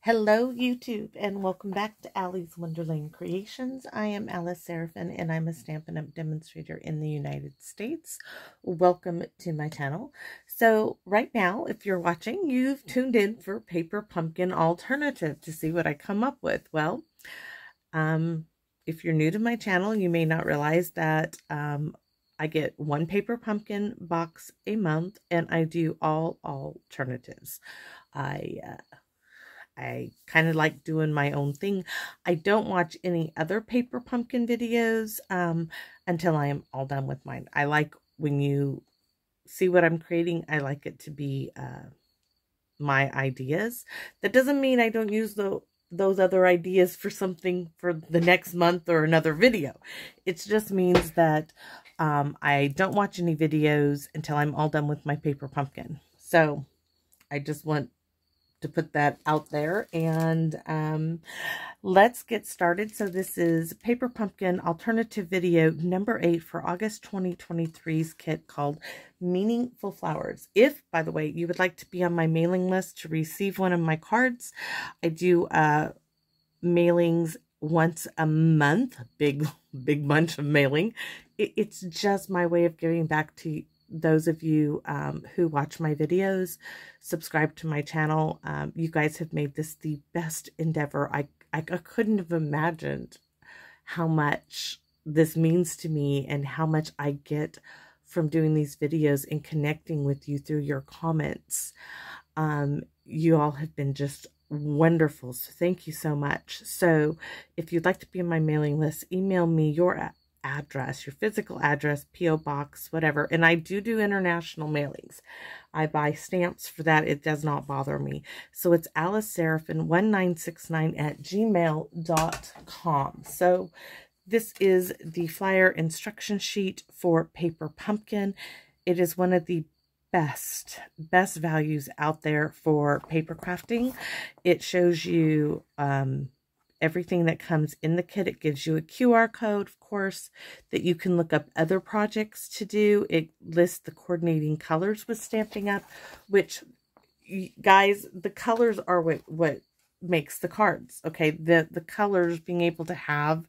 Hello YouTube and welcome back to Allie's Wonderland Creations. I am Alice Seraphin and I'm a Stampin' Up! Demonstrator in the United States. Welcome to my channel. So right now, if you're watching, you've tuned in for Paper Pumpkin Alternative to see what I come up with. Well, if you're new to my channel, you may not realize that I get one Paper Pumpkin box a month and I do all alternatives. I kind of like doing my own thing. I don't watch any other Paper Pumpkin videos until I am all done with mine. I like when you see what I'm creating, I like it to be my ideas. That doesn't mean I don't use those other ideas for something for the next month or another video. It just means that I don't watch any videos until I'm all done with my Paper Pumpkin. So I just want to put that out there, and let's get started. So this is Paper Pumpkin Alternative video number 8 for August 2023's kit called Meaningful Flowers. If, by the way, you would like to be on my mailing list to receive one of my cards, I do mailings once a month. Big bunch of mailing. It's just my way of giving back to those of you who watch my videos, subscribe to my channel. You guys have made this the best endeavor. I couldn't have imagined how much this means to me and how much I get from doing these videos and connecting with you through your comments. You all have been just wonderful, so thank you so much. So if you'd like to be on my mailing list, email me your address, your physical address, P.O. box, whatever. And I do international mailings. I buy stamps for that. It does not bother me. So it's aliceseraphin1969@gmail.com. So this is the flyer instruction sheet for Paper Pumpkin. It is one of the best values out there for paper crafting. It shows you everything that comes in the kit. It gives you a QR code, of course, that you can look up other projects to do. It lists the coordinating colors with Stampin' Up, which, guys, the colors are what makes the cards, okay? The colors, being able to have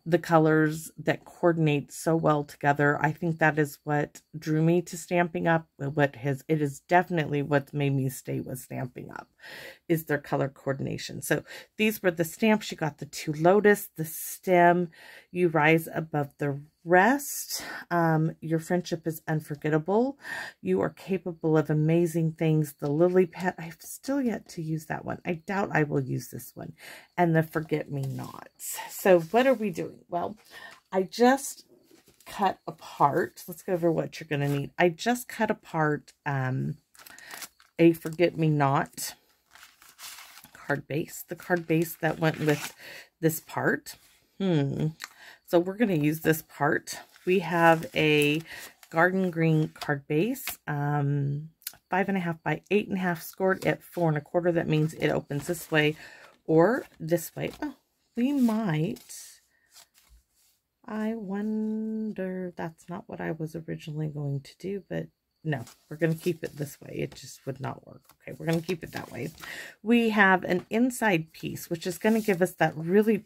the colors that coordinate so well together, I think that is what drew me to Stampin' Up. It is definitely what made me stay with Stampin' Up, is their color coordination. So these were the stamps. You got the 2 lotus, the stem, you rise above the rest, your friendship is unforgettable, you are capable of amazing things, the lily pad, I've still yet to use that one. I doubt I will use this one, and the forget-me-nots. So what are we doing? Well, I just cut apart, let's go over what you're going to need. I just cut apart a forget-me-not card base, the card base that went with this part. So we're going to use this part. We have a garden green card base, 5.5 by 8.5, scored at 4 1/4. That means it opens this way or this way. Oh, we might. I wonder, that's not what I was originally going to do, but no, we're going to keep it this way. It just would not work. Okay, we're going to keep it that way. We have an inside piece, which is going to give us that really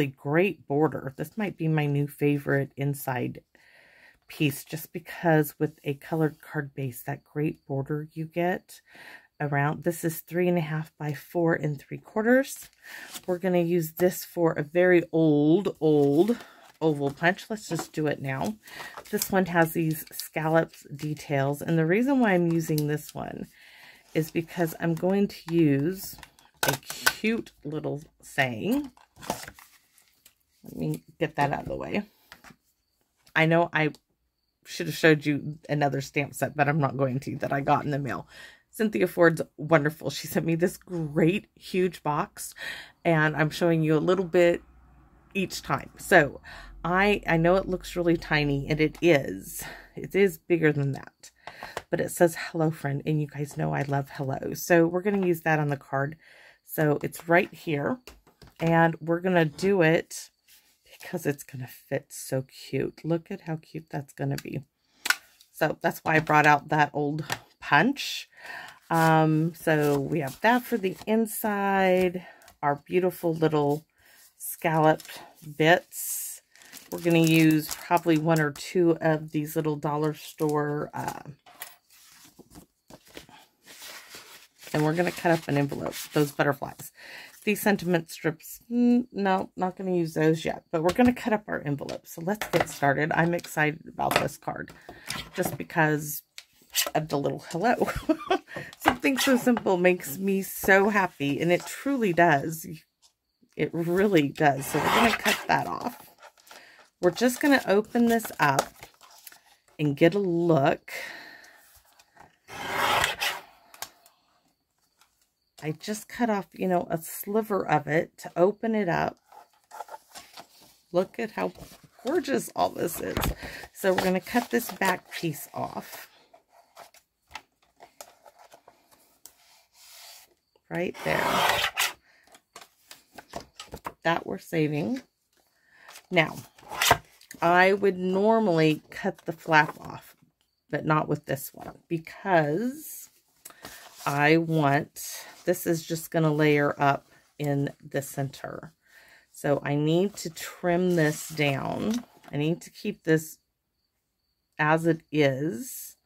great border. This might be my new favorite inside piece, just because with a colored card base, that great border you get around. This is 3.5 by 4 3/4. We're going to use this for a very old oval punch. Let's just do it now. This one has these scallops details, and the reason why I'm using this one is because I'm going to use a cute little saying. Let me get that out of the way. I know I should have showed you another stamp set, but I'm not going to, that I got in the mail. Cynthia Ford's wonderful. She sent me this great huge box, and I'm showing you a little bit each time. So I know it looks really tiny, and it is bigger than that, but it says hello friend, and you guys know I love hello. So we're going to use that on the card. So it's right here, and we're going to do it because it's going to fit so cute. Look at how cute that's going to be. So that's why I brought out that old punch. So we have that for the inside, our beautiful little scalloped bits. We're going to use probably 1 or 2 of these little dollar store, and we're going to cut up an envelope, those butterflies. These sentiment strips, no, not going to use those yet, but we're going to cut up our envelope. So let's get started. I'm excited about this card just because of the little hello. Something so simple makes me so happy, and it truly does. It really does. So we're going to cut that off. We're just going to open this up and get a look. I just cut off, you know, a sliver of it to open it up. Look at how gorgeous all this is. So we're going to cut this back piece off. Right there. That we're saving. Now, I would normally cut the flap off, but not with this one, because I want, this is just going to layer up in the center. So I need to trim this down. I need to keep this as it is.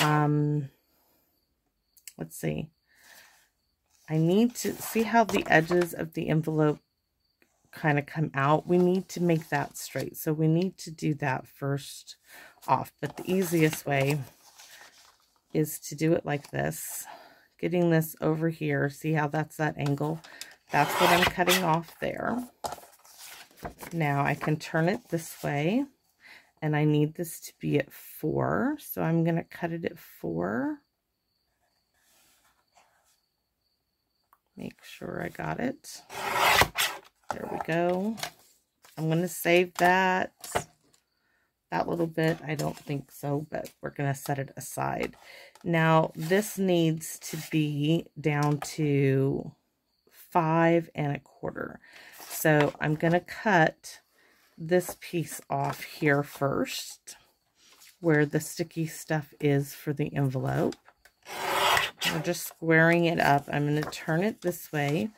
Let's see. I need to see how the edges of the envelope kind of come out. We need to make that straight. So we need to do that first off. But the easiest way is to do it like this. Getting this over here. See how that's that angle? That's what I'm cutting off there. Now I can turn it this way. And I need this to be at 4. So I'm going to cut it at 4. Make sure I got it. There we go. I'm going to save that little bit. I don't think so, but we're going to set it aside. Now, this needs to be down to 5 1/4. So I'm going to cut this piece off here first, where the sticky stuff is for the envelope. We're just squaring it up. I'm going to turn it this way.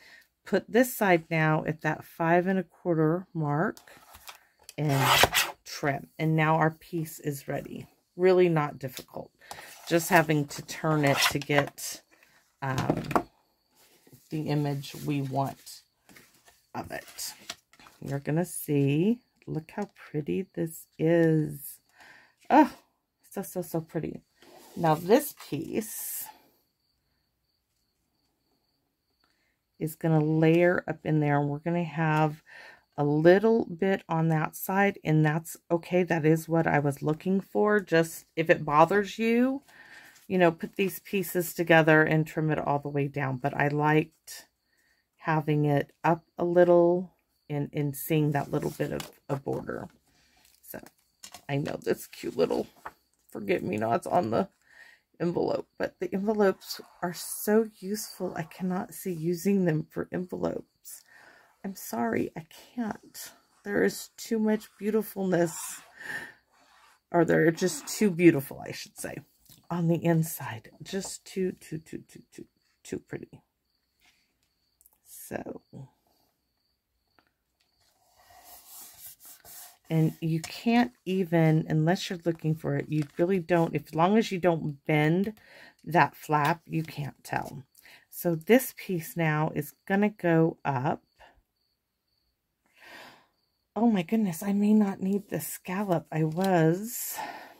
Put this side now at that 5 1/4 mark and trim. And now our piece is ready. Really not difficult. Just having to turn it to get the image we want of it. You're going to see. Look how pretty this is. Oh, so pretty. Now this piece is going to layer up in there, and we're going to have a little bit on that side, and that's okay. That is what I was looking for. Just if it bothers you, you know, put these pieces together and trim it all the way down. But I liked having it up a little and seeing that little bit of a border. So I know this cute little forget-me-nots on the envelope, but the envelopes are so useful. I cannot see using them for envelopes. I'm sorry, I can't. There is too much beautifulness, or they're just too beautiful, I should say, on the inside. Just too pretty. So, and you can't even, unless you're looking for it, you really don't, as long as you don't bend that flap, you can't tell. So this piece now is going to go up. Oh my goodness, I may not need the scallop.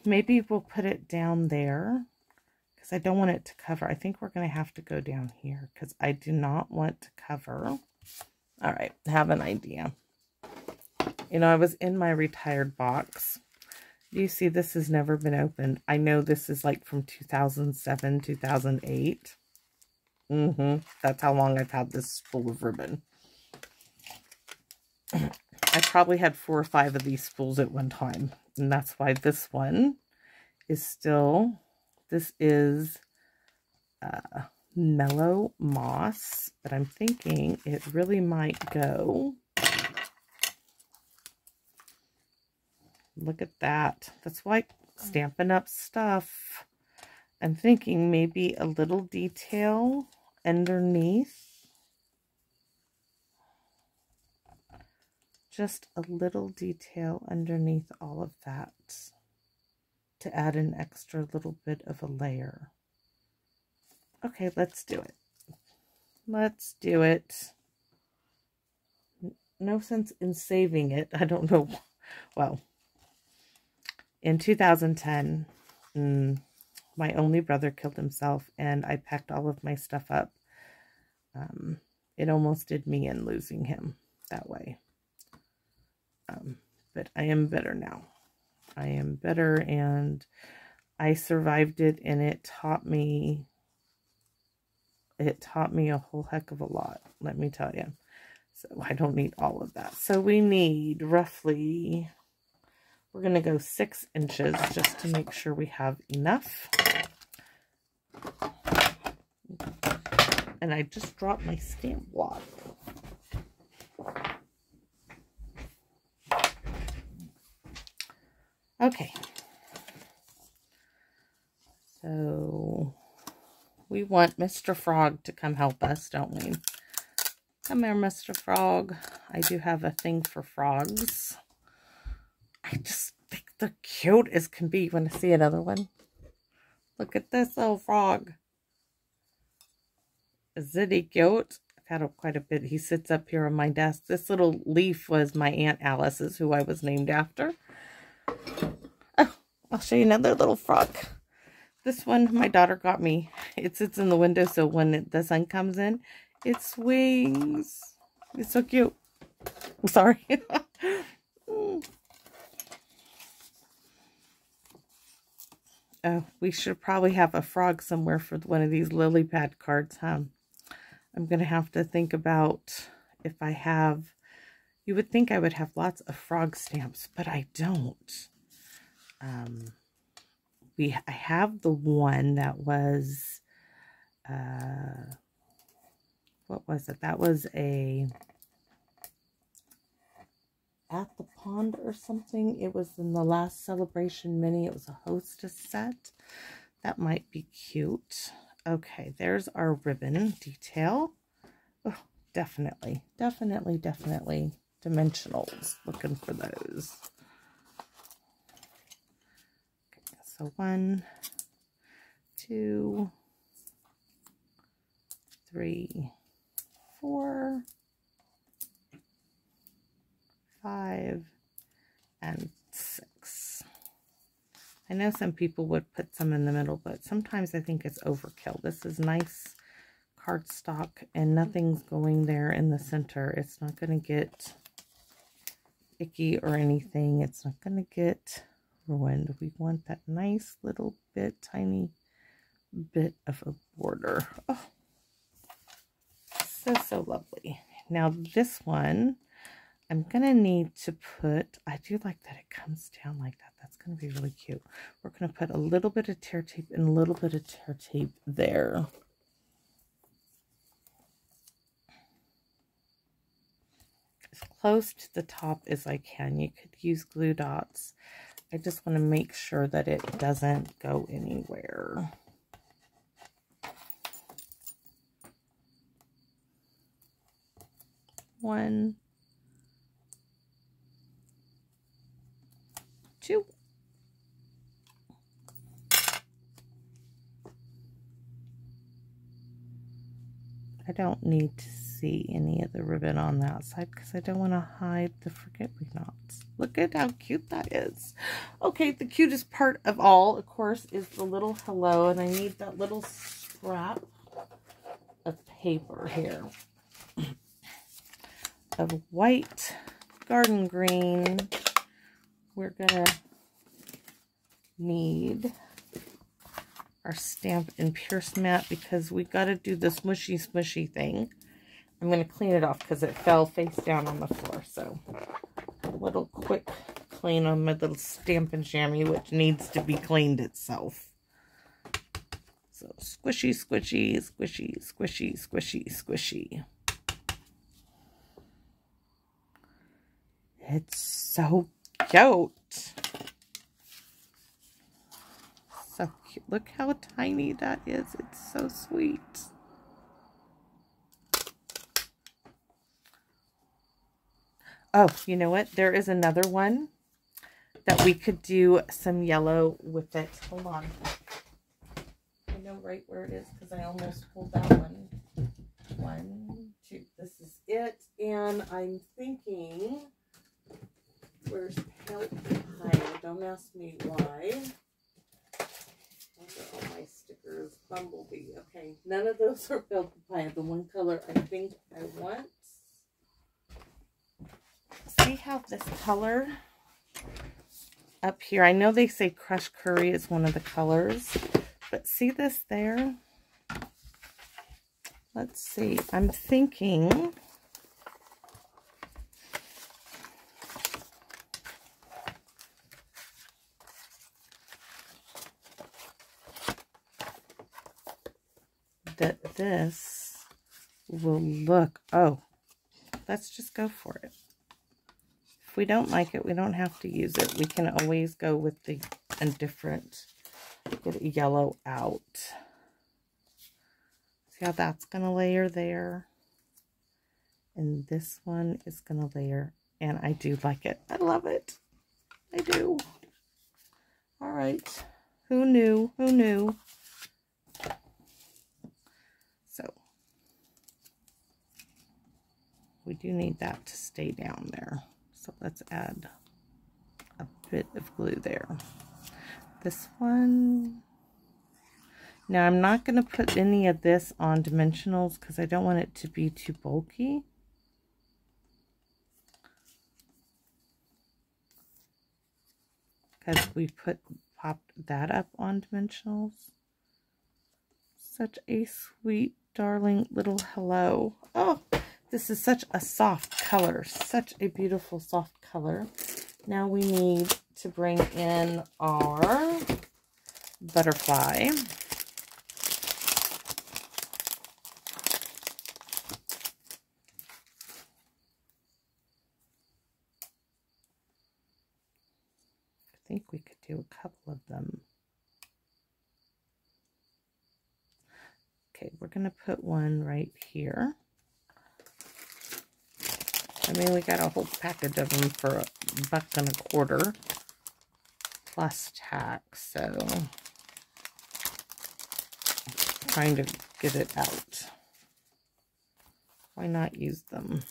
Maybe we'll put it down there because I don't want it to cover. I think we're going to have to go down here because I do not want to cover. All right, I have an idea. You know, I was in my retired box. Do you see this has never been opened? I know this is like from 2007, 2008. That's how long I've had this spool of ribbon. I probably had 4 or 5 of these spools at one time. And that's why this one is still, this is Mellow Moss. But I'm thinking it really might go. Look at that. That's why Stampin' Up stuff. I'm thinking maybe a little detail underneath. Just a little detail underneath all of that to add an extra little bit of a layer. Okay, let's do it. Let's do it. No sense in saving it. I don't know. Well, in 2010, my only brother killed himself, and I packed all of my stuff up. It almost did me in losing him that way. But I am better now. I am better, and I survived it, and it taught me a whole heck of a lot, let me tell you. So I don't need all of that. So we need roughly, we're going to go 6 inches just to make sure we have enough. And I just dropped my stamp block. Okay. So we want Mr. Frog to come help us, don't we? Come here, Mr. Frog. I do have a thing for frogs. I just think they're cute as can be. You want to see another one? Look at this little frog. Isn't he cute? I've had quite a bit. He sits up here on my desk. This little leaf was my Aunt Alice's, who I was named after. Oh, I'll show you another little frog. This one my daughter got me. It sits in the window, so when the sun comes in, it swings. It's so cute. I'm sorry. Oh, we should probably have a frog somewhere for one of these lily pad cards, huh? I'm going to have to think about if I have... You would think I would have lots of frog stamps, but I don't. I have the one that was... what was it? That was a At the Pond or something. It was in the last Celebration mini. It was a hostess set. That might be cute. Okay, there's our ribbon detail. Oh, definitely, definitely, definitely dimensionals. Looking for those. Okay, so 1, 2, 3, 4, 5, and 6. I know some people would put some in the middle, but sometimes I think it's overkill. This is nice cardstock, and nothing's going there in the center. It's not going to get icky or anything. It's not going to get ruined. We want that nice little bit, tiny bit of a border. Oh, so lovely. Now this one, I'm going to need to put, I do like that it comes down like that. That's going to be really cute. We're going to put a little bit of tear tape and a little bit of tear tape there. As close to the top as I can. You could use glue dots. I just want to make sure that it doesn't go anywhere. One, 2. I don't need to see any of the ribbon on that side because I don't want to hide the forget-me-nots. Look at how cute that is. Okay, the cutest part of all, of course, is the little hello, and I need that little scrap of paper here of white garden green. We're gonna need our Stampin' Pierce mat because we got to do the smushy thing. I'm going to clean it off because it fell face down on the floor. So a little quick clean on my little Stampin' Chamois, which needs to be cleaned itself. So squishy, squishy, squishy, squishy, squishy, squishy. It's so cute. So cute. Look how tiny that is. It's so sweet. Oh, you know what? There is another one that we could do some yellow with it. Hold on. I know right where it is because I almost pulled that one. 1, 2. This is it. And I'm thinking, where's Pale Papaya? Don't ask me why. Those are all my stickers. Bumblebee. Okay, none of those are Pale Papaya. The one color I think I want. See how this color up here, I know they say crushed curry is one of the colors, but see this there? Let's see. I'm thinking that this will look, oh, let's just go for it. If we don't like it, we don't have to use it. We can always go with a different, get a yellow out. See how that's going to layer there? And this one is going to layer. And I do like it. I love it. I do. All right. Who knew? Who knew? So, we do need that to stay down there. So let's add a bit of glue there. This one. Now I'm not going to put any of this on dimensionals because I don't want it to be too bulky. Because we popped that up on dimensionals. Such a sweet, darling little hello. Oh, this is such a soft color. Such a beautiful soft color. Now we need to bring in our butterfly. I think we could do a couple of them. Okay, we're going to put one right here. I mean, we got a whole package of them for $1.25 plus tax, so trying to get it out. Why not use them?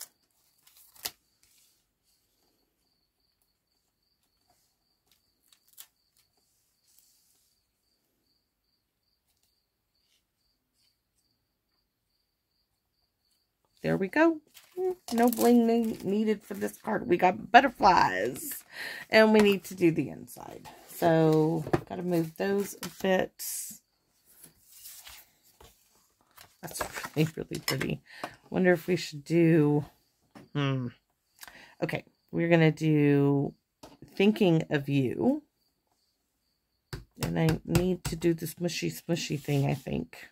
There we go. No bling needed for this card. We got butterflies. And we need to do the inside. So, got to move those a bit. That's really, really pretty. Wonder if we should do... Okay, we're going to do Thinking of You. And I need to do this mushy smushy thing, I think.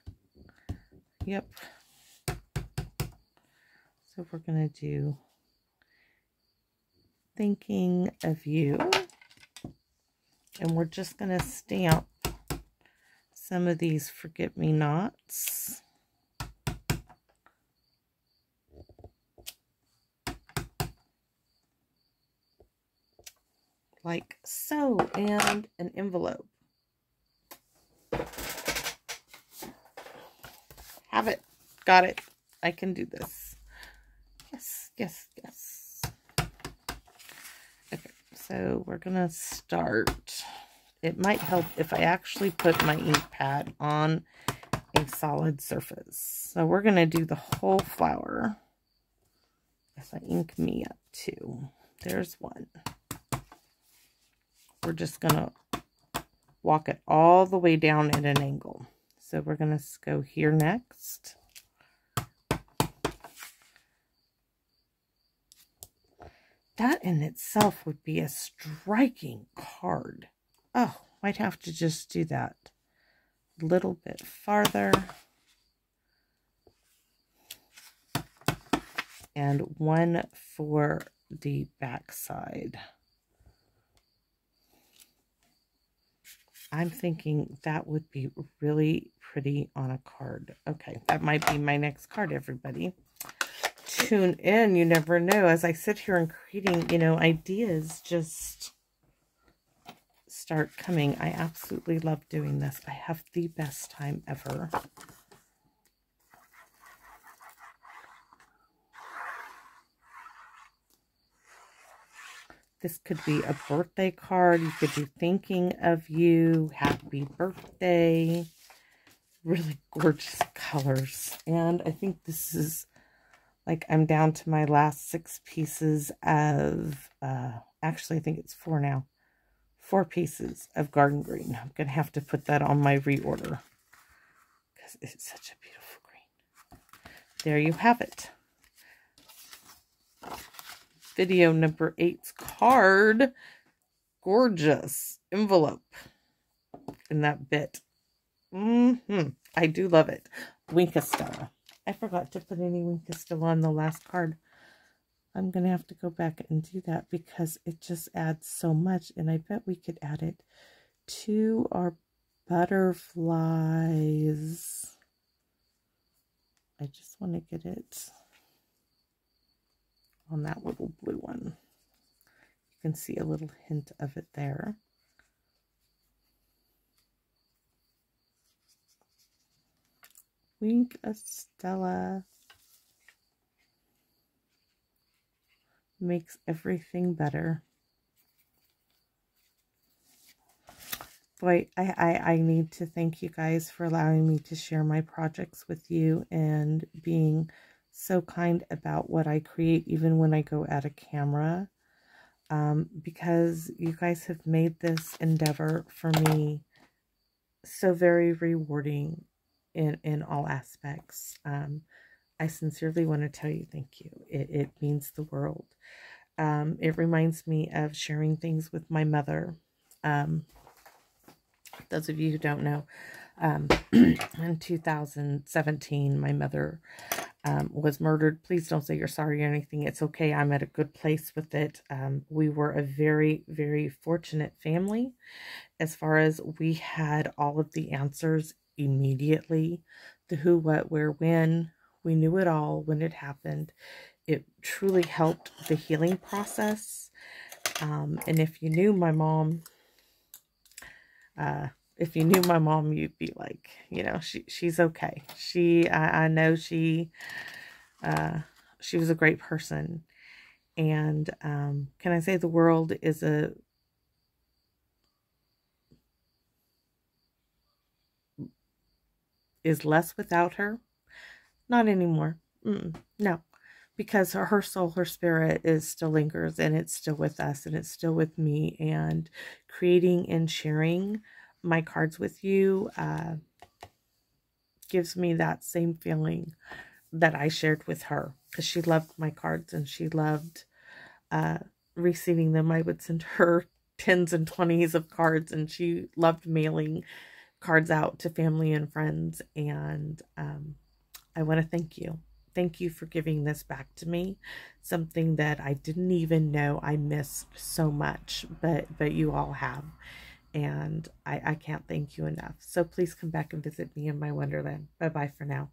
Yep. So we're going to do Thinking of You. And we're just going to stamp some of these forget-me-nots. Like so, and an envelope. Have it. Got it. I can do this. Yes, yes, yes. Okay, so we're going to start. It might help if I actually put my ink pad on a solid surface. So we're going to do the whole flower. Yes, I ink me up too. There's one. We're just going to walk it all the way down at an angle. So we're going to go here next. That in itself would be a striking card. Oh, might have to just do that a little bit farther. And one for the back side. I'm thinking that would be really pretty on a card. Okay, that might be my next card, everybody. Tune in. You never know. As I sit here and creating, you know, ideas just start coming. I absolutely love doing this. I have the best time ever. This could be a birthday card. You could be thinking of you. Happy birthday. Really gorgeous colors. And I think this is, like, I'm down to my last 6 pieces of, actually I think it's 4 now. 4 pieces of garden green. I'm going to have to put that on my reorder because it's such a beautiful green. There you have it. Video number 8's card. Gorgeous envelope in that bit. I do love it. Winkastella. I forgot to put any Winkastella on the last card. I'm going to have to go back and do that because it just adds so much. And I bet we could add it to our butterflies. I just want to get it on that little blue one. You can see a little hint of it there. Winkastella makes everything better. Boy, I need to thank you guys for allowing me to share my projects with you and being so kind about what I create, even when I go at a camera, because you guys have made this endeavor for me so very rewarding in all aspects. I sincerely want to tell you thank you. It means the world. It reminds me of sharing things with my mother. Those of you who don't know, in 2017, my mother was murdered. Please don't say you're sorry or anything. It's okay. I'm at a good place with it. We were a very, very fortunate family as far as we had all of the answers immediately. The who, what, where, when. We knew it all when it happened. It truly helped the healing process. And if you knew my mom, you'd be like, you know, she's okay. I know she was a great person. And can I say the world is less without her? Not anymore. No, because her soul, her spirit still lingers, and it's still with us, and it's still with me. And creating and sharing my cards with you gives me that same feeling that I shared with her, because she loved my cards and she loved receiving them. I would send her 10s and 20s of cards, and she loved mailing cards out to family and friends. And I want to thank you. Thank you for giving this back to me, something that I didn't even know I missed so much, but you all have. And I can't thank you enough. So please come back and visit me in my wonderland. Bye-bye for now.